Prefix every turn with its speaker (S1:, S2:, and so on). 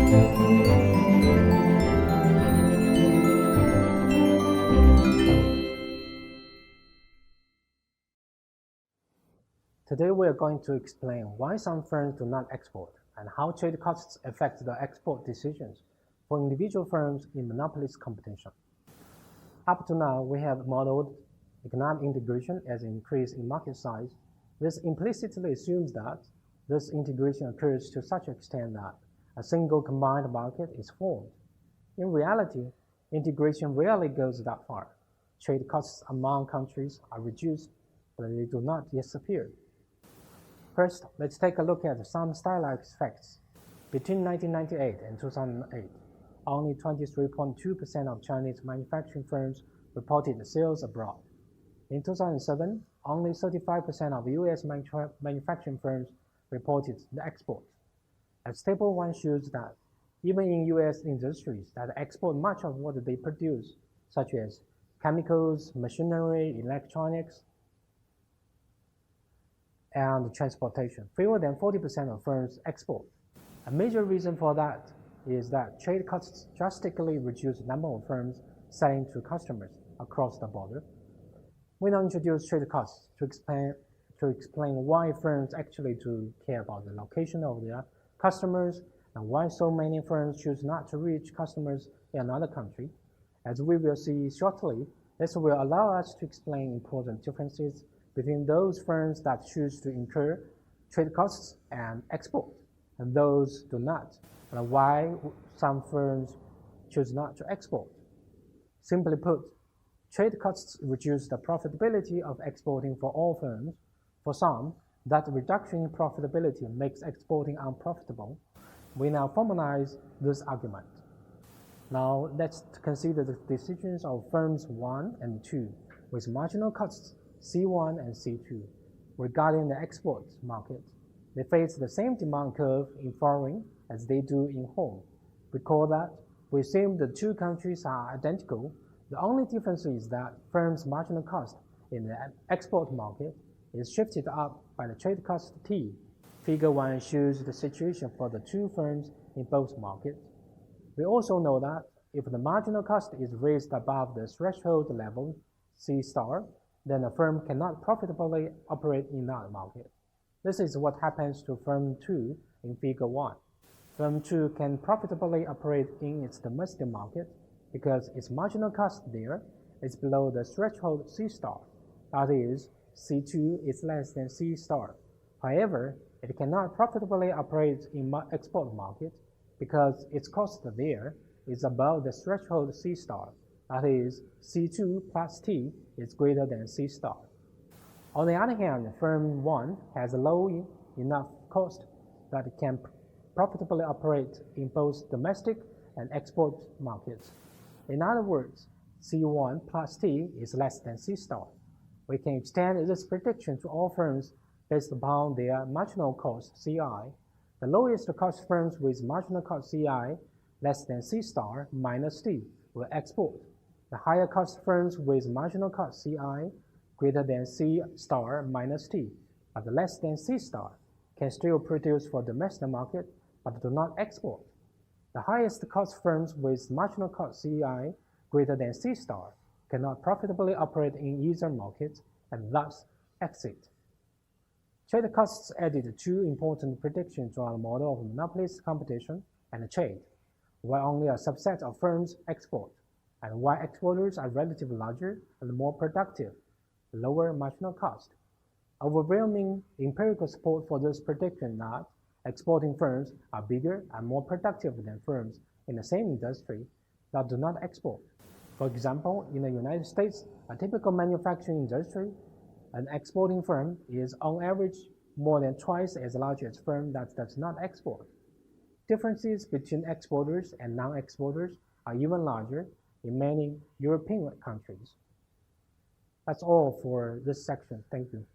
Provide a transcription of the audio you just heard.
S1: Today we are going to explain why some firms do not export and how trade costs affect the export decisions for individual firms in monopolist competition. Up to now, we have modeled economic integration as an increase in market size. This implicitly assumes that this integration occurs to such an extent that a single combined market is formed. In reality, integration rarely goes that far. Trade costs among countries are reduced, but they do not disappear. First, let's take a look at some stylized facts. Between 1998 and 2008, only 23.2% of Chinese manufacturing firms reported sales abroad. In 2007, only 35% of U.S. manufacturing firms reported the export. As Table 1 shows that even in U.S. industries that export much of what they produce, such as chemicals, machinery, electronics, and transportation, fewer than 40% of firms export. A major reason for that is that trade costs drastically reduce the number of firms selling to customers across the border. We now introduce trade costs to explain why firms actually do care about the location of their customers and why so many firms choose not to reach customers in another country. As we will see shortly, this will allow us to explain important differences between those firms that choose to incur trade costs and export, and those do not, and why some firms choose not to export. Simply put, trade costs reduce the profitability of exporting for all firms. For some, that reduction in profitability makes exporting unprofitable. We now formalize this argument. Now let's consider the decisions of firms 1 and 2 with marginal costs C1 and C2 regarding the export market. They face the same demand curve in foreign as they do in home. Recall that we assume the two countries are identical. The only difference is that firms' marginal cost in the export market is shifted up by the trade cost T. Figure 1 shows the situation for the two firms in both markets. We also know that if the marginal cost is raised above the threshold level C star, then a firm cannot profitably operate in that market. This is what happens to Firm 2 in Figure 1. Firm 2 can profitably operate in its domestic market because its marginal cost there is below the threshold C star. That is, C2 is less than C star. However, it cannot profitably operate in export market because its cost there is above the threshold C star. That is, C2 plus T is greater than C star. On the other hand, Firm 1 has a low enough cost that it can profitably operate in both domestic and export markets. In other words, C1 plus T is less than C star. We can extend this prediction to all firms based upon their marginal cost CI. The lowest cost firms with marginal cost CI less than C star minus T will export. The higher cost firms with marginal cost CI greater than C star minus T, but less than C star, can still produce for domestic market but do not export. The highest cost firms with marginal cost CI greater than C star cannot profitably operate in either market and thus exit. Trade costs added two important predictions to our model of monopolist competition and trade, why only a subset of firms export, and why exporters are relatively larger and more productive, lower marginal cost. Overwhelming empirical support for this prediction that exporting firms are bigger and more productive than firms in the same industry that do not export. For example, in the United States, a typical manufacturing industry, an exporting firm is on average more than twice as large as a firm that does not export. Differences between exporters and non-exporters are even larger in many European countries. That's all for this section. Thank you.